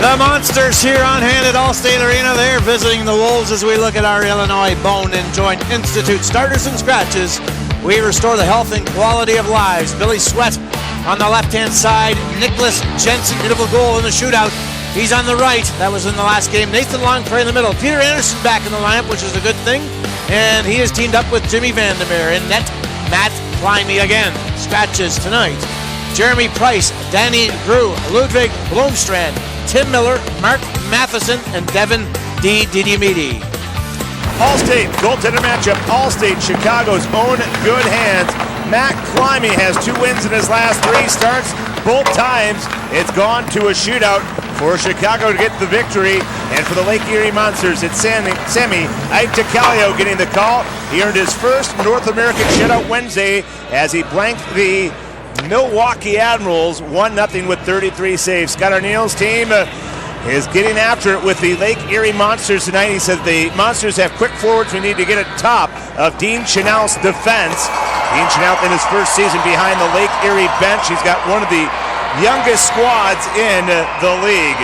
The Monsters here on hand at Allstate Arena. They're visiting the Wolves as we look at our Illinois Bone and Joint Institute. Starters and scratches. We restore the health and quality of lives. Billy Sweat on the left-hand side. Nicholas Jensen, beautiful goal in the shootout. He's on the right. That was in the last game. Nathan Longpre in the middle. Peter Anderson back in the lineup, which is a good thing. And he is teamed up with Jimmy Vandermeer. In net, Matt Climby again. Scratches tonight. Jeremy Price, Danny Grew, Ludwig Blomstrand, Tim Miller, Mark Matheson, and Devin Didiamidi. Allstate goaltender matchup. Allstate, Chicago's own good hands. Matt Climby has 2 wins in his last 3 starts. Both times it's gone to a shootout for Chicago to get the victory. And for the Lake Erie Monsters, it's Sammy Itacalio getting the call. He earned his first North American shutout Wednesday as he blanked the Milwaukee Admirals 1-0 with 33 saves. Scott Arneal's team is getting after it with the Lake Erie Monsters tonight. He says the Monsters have quick forwards. We need to get at top of Dean Chenault's defense. Dean Chenault in his first season behind the Lake Erie bench. He's got one of the youngest squads in the league.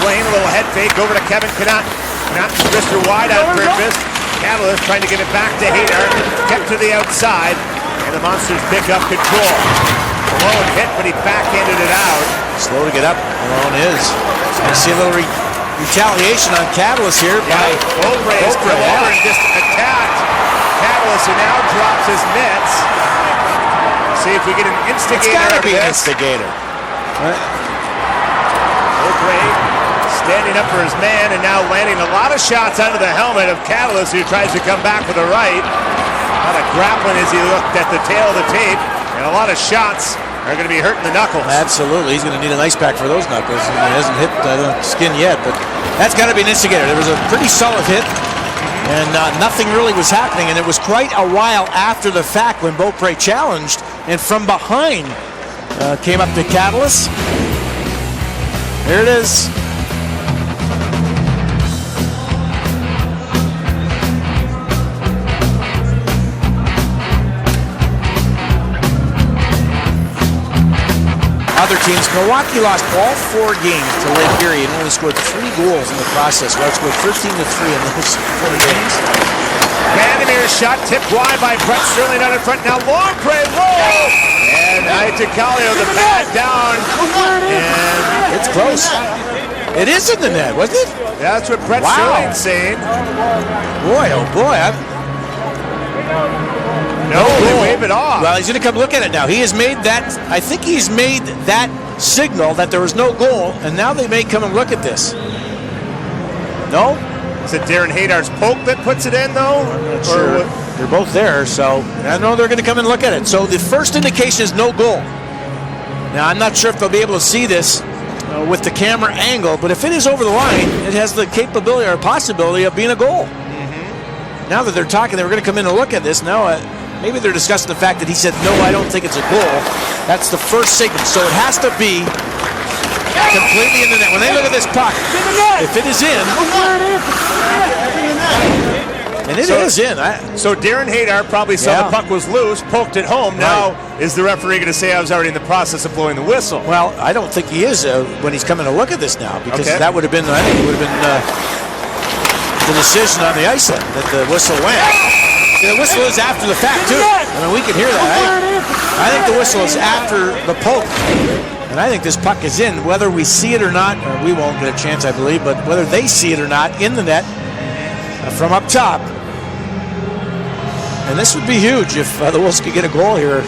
Playing a little head fake over to Kevin Connaught. Connaught wrister wide on purpose. Catalyst trying to get it back to Haydar. Kept to the outside. And the Monsters pick up control. Malone hit, but he backhanded it out. Slow to get up, Malone is. I see a little retaliation on Catalyst here by Beaupré's come over and just attacked Catalyst, who now drops his mitts. See if we get an instigator. It's gotta be an instigator. Beaupré standing up for his man and now landing a lot of shots under the helmet of Catalyst, who tries to come back with a right. A lot of grappling as he looked at the tail of the tape, and a lot of shots are going to be hurting the knuckles. Absolutely. He's going to need an ice pack for those knuckles. He hasn't hit the skin yet, but that's got to be an instigator. There was a pretty solid hit, and nothing really was happening, and it was quite a while after the fact when Beaupré challenged, and from behind came up to Catalyst. There it is. Other teams, Milwaukee lost all 4 games to Lake Erie and only scored 3 goals in the process. Well, scored 13-3 in those 4 games. Vandermeer's shot tipped wide by Brett Sterling out in front. Now Longpre roll! And Itacalio the pad down. And it's close. It is in the net, wasn't it? That's what Brett Sterling's saying. Boy, oh boy. No, they wave it off. Well, he's going to come look at it now. He has made that, I think he's made that signal that there was no goal, and now they may come and look at this. No? Is it Darren Haydar's poke that puts it in, though? I'm not sure. They're both there, so I know they're going to come and look at it. So the first indication is no goal. Now, I'm not sure if they'll be able to see this with the camera angle, but if it is over the line, it has the capability or possibility of being a goal. Now that they're talking, they were going to come in and look at this. Now, maybe they're discussing the fact that he said, no, I don't think it's a goal. That's the first signal. So it has to be completely in the net. When they look at this puck, if it is in, and it is in. So Darren Haydar probably saw the puck was loose, poked it home. Now, is the referee going to say I was already in the process of blowing the whistle? Well, I don't think he is when he's coming to look at this now, because that would have been, I think it would have been the decision on the ice then, that the whistle went. The whistle is after the fact, too. I mean, we can hear that. I think the whistle is after the poke. And I think this puck is in, whether we see it or not, or we won't get a chance, I believe, but whether they see it or not, in the net from up top. And this would be huge if the Wolves could get a goal here.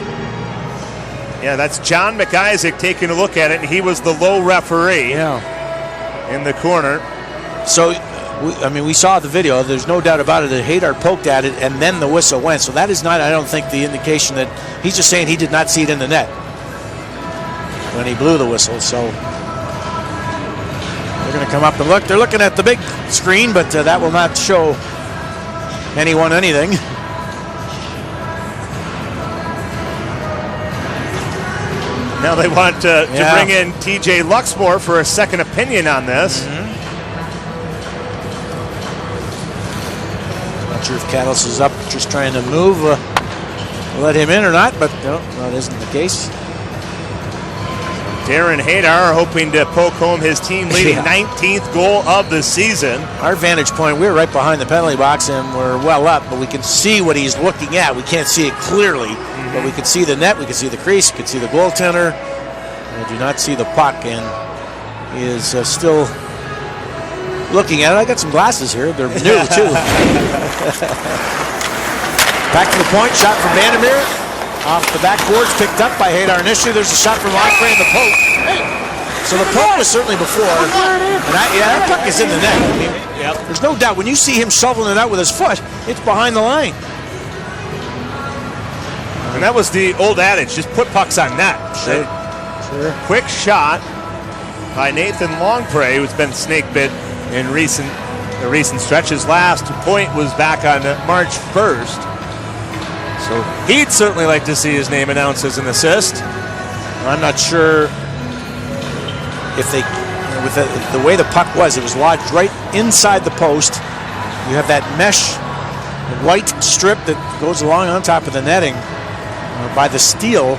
Yeah, that's John McIsaac taking a look at it, and he was the low referee in the corner. So, we saw the video. There's no doubt about it that Haydar poked at it, and then the whistle went. So that is not, I don't think, the indication that he's just saying he did not see it in the net when he blew the whistle. So they're going to come up and look. They're looking at the big screen, but that will not show anyone anything. Now they want to bring in TJ Luxmore for a second opinion on this. Not sure if Catalyst is up just trying to move, let him in or not, but no, that isn't the case. Darren Haydar hoping to poke home his team-leading 19th goal of the season. Our vantage point, we're right behind the penalty box and we're well up, but we can see what he's looking at. We can't see it clearly, but we can see the net, we can see the crease, we can see the goaltender. I do not see the puck, and he is still looking at it. I got some glasses here. They're new, too. Back to the point. Shot from Vandermeer. Off the backboards, picked up by Haydar initially. There's a shot from Longfray in the poke. So the poke was certainly before. And that puck is in the net. I mean, there's no doubt. When you see him shoveling it out with his foot, it's behind the line. And that was the old adage, just put pucks on net. Sure. Quick shot by Nathan Longpre, who's been snake bit in recent stretches. Last point was back on March 1st. So he'd certainly like to see his name announced as an assist. I'm not sure if they, with the way the puck was, it was lodged right inside the post. You have that mesh white strip that goes along on top of the netting by the steel.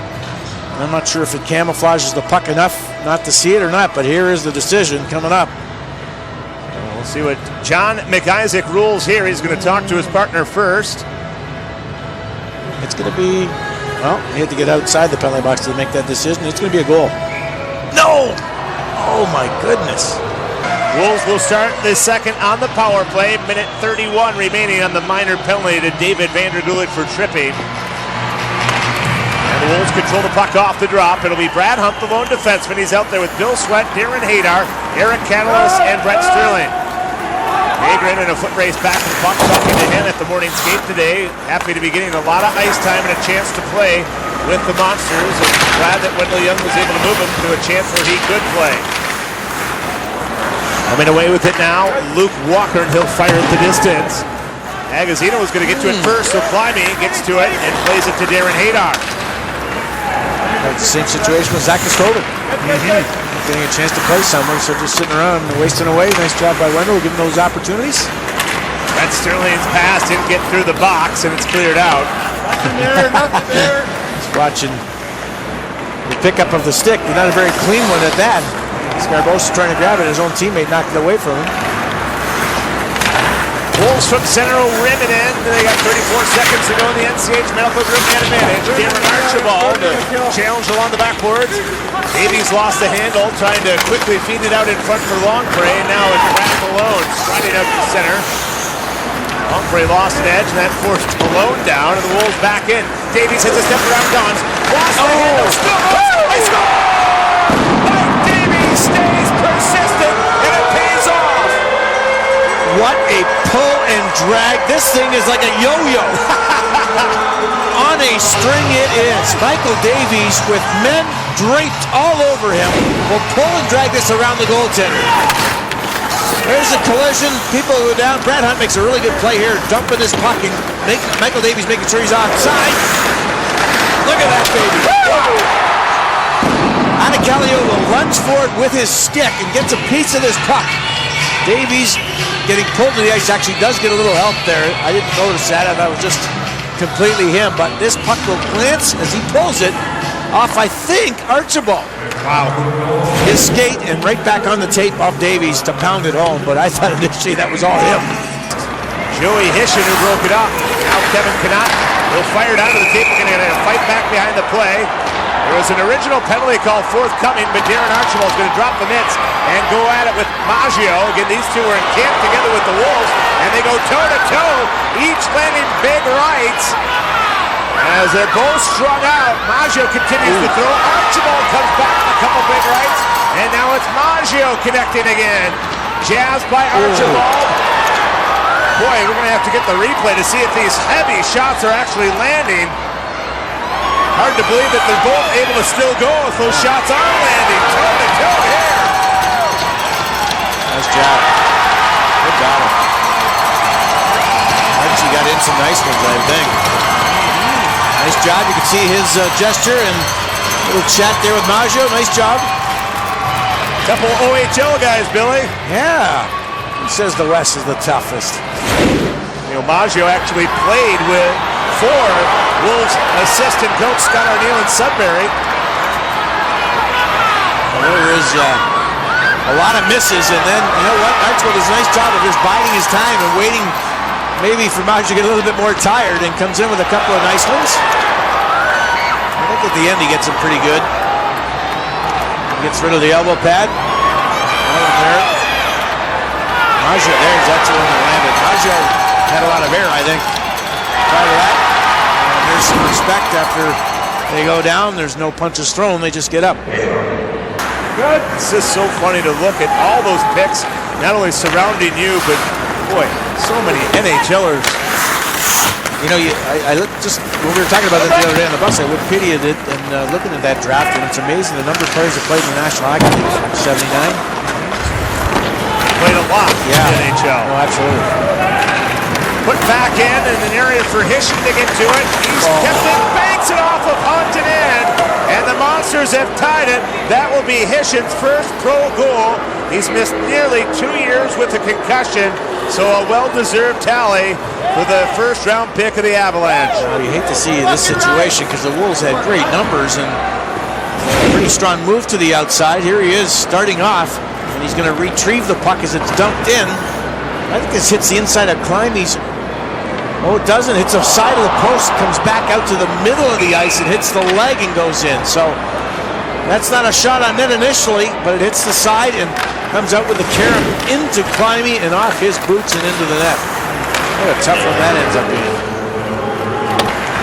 I'm not sure if it camouflages the puck enough not to see it or not, but here is the decision coming up. We'll see what John McIsaac rules here. He's going to talk to his partner first. It's going to be, well, he had to get outside the penalty box to make that decision. It's going to be a goal. No! Oh, my goodness. Wolves will start the second on the power play. Minute 31 remaining on the minor penalty to David Vandergulik for tripping. And the Wolves control the puck off the drop. It'll be Brad Hunt, the lone defenseman. He's out there with Bill Sweat, Darren Haydar, Eric Catalyst, and Brett Sterling. Agrin in a foot race back to the puck, talking to him at the morning skate today. Happy to be getting a lot of ice time and a chance to play with the Monsters. And glad that Wendell Young was able to move him to a chance where he could play. Coming away with it now, Luke Walker, and he'll fire at the distance. Agazino was going to get to it first, so Climbing gets to it and plays it to Darren Haydar. That's the same situation with Zach Koskovic. Getting a chance to play somewhere, so just sitting around and wasting away. Nice job by Wendell, giving those opportunities. Brett Sterling's pass didn't get through the box, and it's cleared out. Nothing there. Just watching the pickup of the stick, but not a very clean one at that. Scarbosa trying to grab it, his own teammate knocked it away from him. Wolves from center will rim it in. They got 34 seconds to go in the NCH Medical Group net advantage. Darren Archibald challenge along the backboards. Davies lost the handle, trying to quickly feed it out in front for Longpre. Now it's Brad Malone striding out to center. Longpre lost an edge, and that forced Malone down, and the Wolves back in. Davies hits a step around Dons. Lost the handle, still goes. They score! Mike Davies stays persistent, and it pays off. What a pull and drag. This thing is like a yo-yo. On a string it is. Michael Davies, with men draped all over him, will pull and drag this around the goaltender. There's a collision. People go down. Brad Hunt makes a really good play here, dumping his puck, and Michael Davies making sure he's offside. Look at that, baby. Anacalio will lunge forward with his stick and gets a piece of this puck. Davies getting pulled to the ice actually does get a little help there. I didn't notice that. I thought it was just completely him. But this puck will glance as he pulls it off, I think, Archibald. Wow. His skate and right back on the tape of Davies to pound it home. But I thought initially that was all him. Joey Hishin who broke it up. Now Kevin Connaught will fire down to the tape. We're going to fight back behind the play. There was an original penalty call forthcoming, but Darren Archibald is going to drop the mitts and go at it with Maggio. Again, these two are encamped together with the Wolves, and they go toe-to-toe, each landing big rights. As they're both strung out, Maggio continues to throw. Archibald comes back with a couple big rights, and now it's Maggio connecting again. Jazzed by Archibald. Boy, we're going to have to get the replay to see if these heavy shots are actually landing. Hard to believe that they're both able to still go if those shots are landing. Toe-to-toe here. Nice job. Good job. Archie got in some nice ones, I think. Nice job. You can see his gesture and a little chat there with Maggio. Nice job. Couple OHL guys, Billy. Yeah. He says the West is the toughest. You know, Maggio actually played for Wolves assistant coach Scott Arneal in Sudbury. is a lot of misses, and then, you know what, Archibald does a nice job of just biding his time and waiting maybe for Maj to get a little bit more tired, and comes in with a couple of nice ones. I think at the end he gets them pretty good. He gets rid of the elbow pad. There. Maggio, there's that's the one that landed. Maggio had a lot of air, I think, prior to that. And there's some respect after they go down. There's no punches thrown. They just get up. Good. It's just so funny to look at all those picks, not only surrounding you, but, boy, so many NHLers. You know, I just when we were talking about that the other day on the bus, I Wikipedia'd it and looking at that draft, and it's amazing the number of players that played in the National Hockey League from 79. Played a lot in the NHL. Oh, absolutely. Put back in an area for Hisham to get to it. He's kept it, banks it off of Hunt and the Monsters have tied it. That will be Hisham's first pro goal. He's missed nearly 2 years with a concussion, so a well-deserved tally for the first-round pick of the Avalanche. Well, you hate to see this situation because the Wolves had great numbers and a pretty strong move to the outside. Here he is starting off. And he's going to retrieve the puck as it's dumped in. I think this hits the inside of Climby's. Oh, it doesn't. Hits the side of the post, comes back out to the middle of the ice and hits the leg and goes in. So that's not a shot on net initially, but it hits the side and comes out with the carom into Climby and off his boots and into the net. What a tough one that ends up being.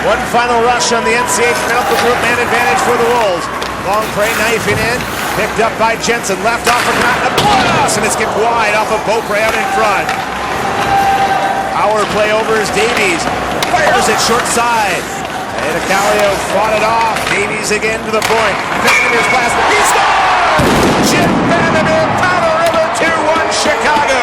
One final rush on the NCH penalty group, man advantage for the Wolves. Long play, knifing in. Picked up by Jensen, left off of Matt, and it's kicked wide off of Beaupre out in front. Power play over is Davies. Fires it short side. And Acalio fought it off. Davies again to the point. Vandermeer's pass. He scores! Jim Vandermeer, Powder River, 2-1 Chicago.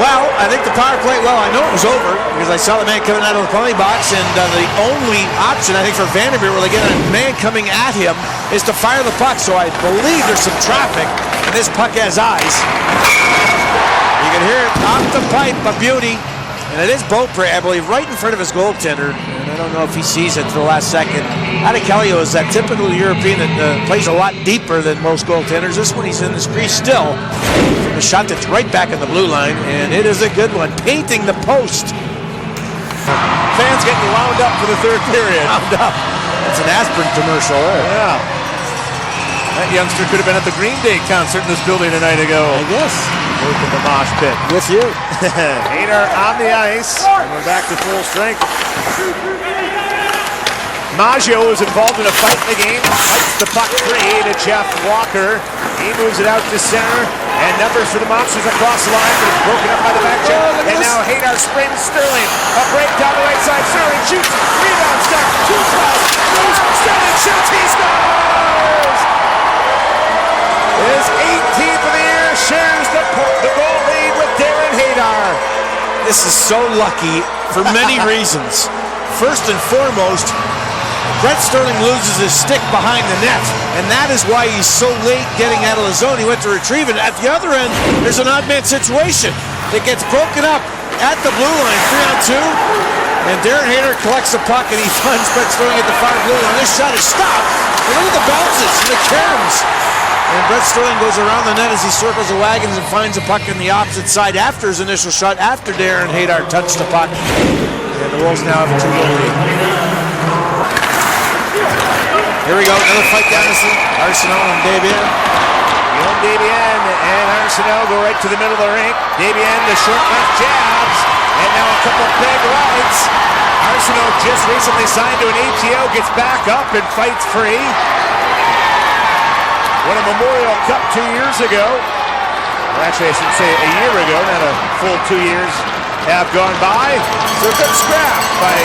Well, I think the power play, well, I know it was over because I saw the man coming out of the penalty box, and the only option, I think, for Vandermeer where they get a man coming at him is to fire the puck. So I believe there's some traffic, and this puck has eyes. You can hear it off the pipe, a beauty. And it is Beaupre, I believe, right in front of his goaltender. And I don't know if he sees it to the last second. Calio is that typical European that plays a lot deeper than most goaltenders. This one, he's in this crease still. The shot that's right back in the blue line, and it is a good one. Painting the post. Fans getting wound up for the third period. Wound up. That's an aspirin commercial there. Yeah. That youngster could have been at the Green Day concert in this building a night ago. I guess. Working the mosh pit. With you. Haydar on the ice. We're back to full strength. Maggio is involved in a fight in the game. Fights the puck free to Jeff Walker. He moves it out to center. And numbers for the Monsters across the line, but it's broken up by the back check. And now Haydar springs Sterling. A break down the right side. Sterling shoots. Rebound stuck. 2 shots. Sterling shoots. He scores! His 18th of the year shares the goal lead with Darren Haydar. This is so lucky for many reasons. First and foremost, Brett Sterling loses his stick behind the net, and that is why he's so late getting out of the zone. He went to retrieve it. At the other end, there's an odd man situation. It gets broken up at the blue line, 3-on-2, and Darren Haydar collects the puck, and he finds Brett Sterling at the far blue line. This shot is stopped, and look at the bounces and the caroms. And Brett Sterling goes around the net as he circles the wagons and finds a puck on the opposite side after his initial shot, after Darren Haydar touched the puck. And the Wolves now have a 2-goal lead. Here we go, another fight down to Arsenault and Davies. Guillaume Davies and Arsenault go right to the middle of the rink. Davies, the short left jabs, and now a couple of big rights. Arsenault just recently signed to an ATO, gets back up and fights free. Won a Memorial Cup 2 years ago. Well, actually, I should say a year ago, not a full 2 years have gone by. So a good scrap by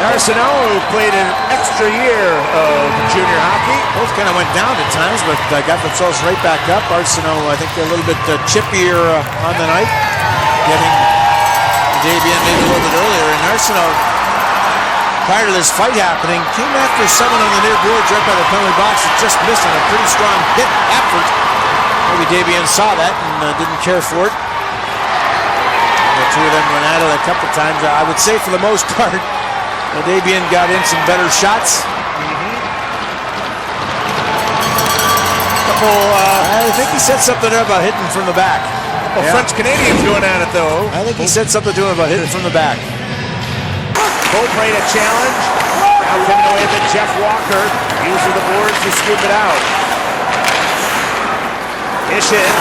Arsenault, who played an extra year of junior hockey. Both kind of went down at times, but got themselves right back up. Arsenault, I think, a little bit chippier on the night, getting Davies maybe a little bit earlier. And Arsenault, prior to this fight happening, came after someone on the near boards right by the penalty box that just missed on a pretty strong hit effort. Maybe Davies saw that and didn't care for it. And the two of them went at it a couple times. I would say for the most part, Davies got in some better shots. I think he said something there about hitting from the back. French Canadians going at it though. I think he said something to him about hitting from the back. Beaupre to challenge. Now coming away with Jeff Walker. Using the boards to scoop it out. Ishin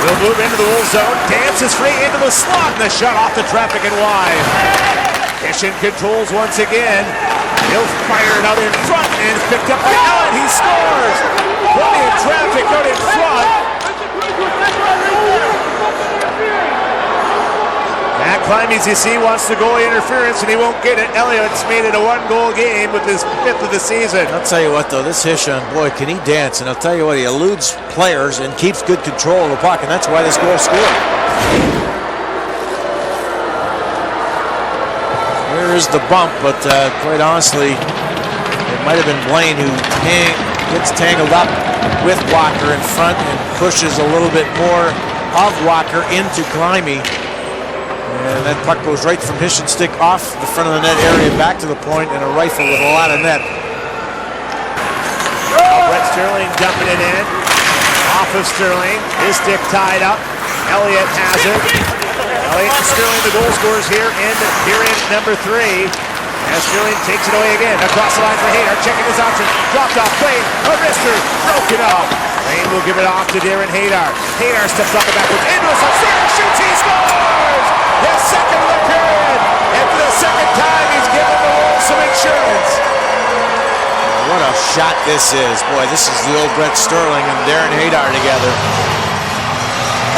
will move into the Wolves zone. Dances free into the slot. And the shot off the traffic and wide. Ishin controls once again. He'll fire it out in front and it's picked up by Allen. He scores. Plenty of traffic out in front. Matt Climbs, you see, wants the goalie interference and he won't get it. Elliott's made it a one-goal game with his 5th of the season. I'll tell you what, though, this Hishon, boy, can he dance. And I'll tell you what, he eludes players and keeps good control of the puck, and that's why this goal scored. Here is the bump, but quite honestly, it might have been Blaine who gets tangled up with Walker in front and pushes a little bit more of Walker into Climby. And that puck goes right from Hishon's stick off the front of the net area back to the point, and a rifle with a lot of net. Brett Sterling dumping it in. Off of Sterling. His stick tied up. Elliott has it. Elliott and Sterling, the goal scorers here in period number 3. As Sterling takes it away again. Across the line for Haydar. Checking his options. Dropped off. Blaine. A wrister. Broken off. Blaine will give it off to Darren Haydar. Haydar steps off the backwards. Into a shot. Shoots. He scores! His second of the period. And for the second time, he's given the Wolves some insurance. What a shot this is. Boy, this is the old Brett Sterling and Darren Haydar together.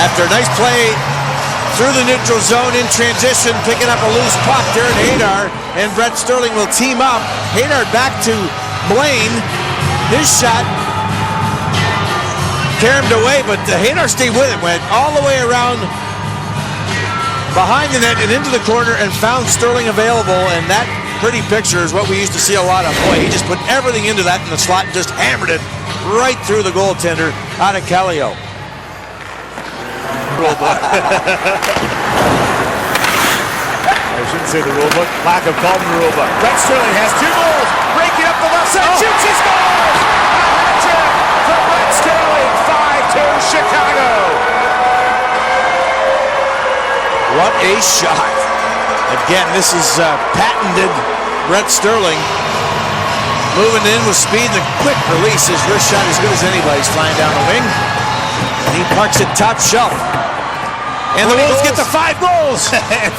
After a nice play through the neutral zone in transition, picking up a loose puck, Darren Haydar and Brett Sterling will team up. Haydar back to Blaine. His shot carried away, but Haydar stayed with it. Went all the way around behind the net and into the corner and found Sterling available, and that pretty picture is what we used to see a lot of. Boy, he just put everything into that in the slot and just hammered it right through the goaltender out of Callio. Rule book. I shouldn't say the rule book. Lack of call in the rule book. Brett Sterling has 2 goals. Breaking up the left side. Shoots. He scores! A hat trick for Brett Sterling. 5-2 Chicago. What a shot. Again, this is patented Brett Sterling. Moving in with speed, the quick release. His wrist shot as good as anybody's flying down the wing. And he parks it top shelf. And the Wolves get to 5 goals.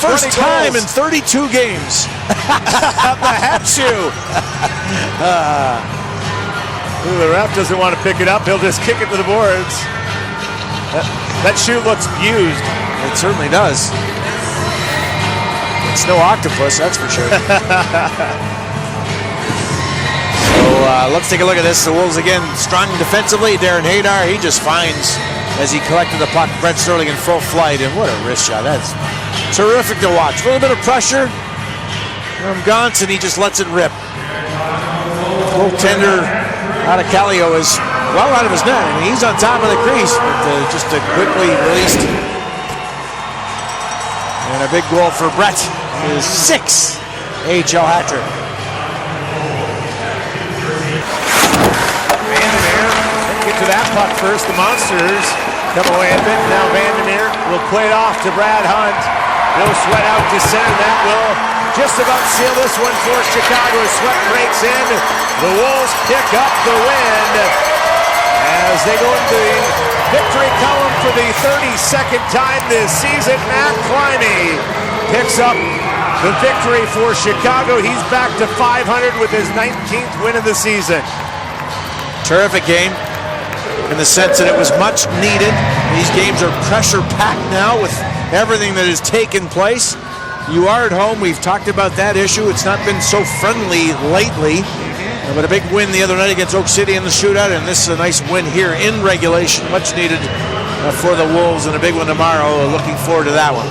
First time in 32 games. The hat shoe. The ref doesn't want to pick it up. He'll just kick it to the boards. That shoe looks used. It certainly does. It's no octopus, that's for sure. So let's take a look at this. The Wolves again strong defensively. Darren Haydar, he just finds as he collected the puck. Brett Sterling in full flight, and what a wrist shot. That's terrific to watch. A little bit of pressure from Gauntz, and he just lets it rip. Goaltender out of Callio is well out of his net. I mean, he's on top of the crease, but just quickly released. And a big goal for Brett. His 6th AHL hat trick. Vandermeer, get to that puck first. The Monsters come away with it. Now Vandermeer will play it off to Brad Hunt. He'll sweat out to center. That will just about seal this one for Chicago. Sweat breaks in. The Wolves pick up the win as they go into the victory column for the 32nd time this season. Matt Climby picks up the victory for Chicago. He's back to 500 with his 19th win of the season. Terrific game in the sense that it was much needed. These games are pressure-packed now with everything that has taken place. You are at home. We've talked about that issue. It's not been so friendly lately. But a big win the other night against Oak City in the shootout, and this is a nice win here in regulation. Much needed for the Wolves, and a big one tomorrow. Looking forward to that one.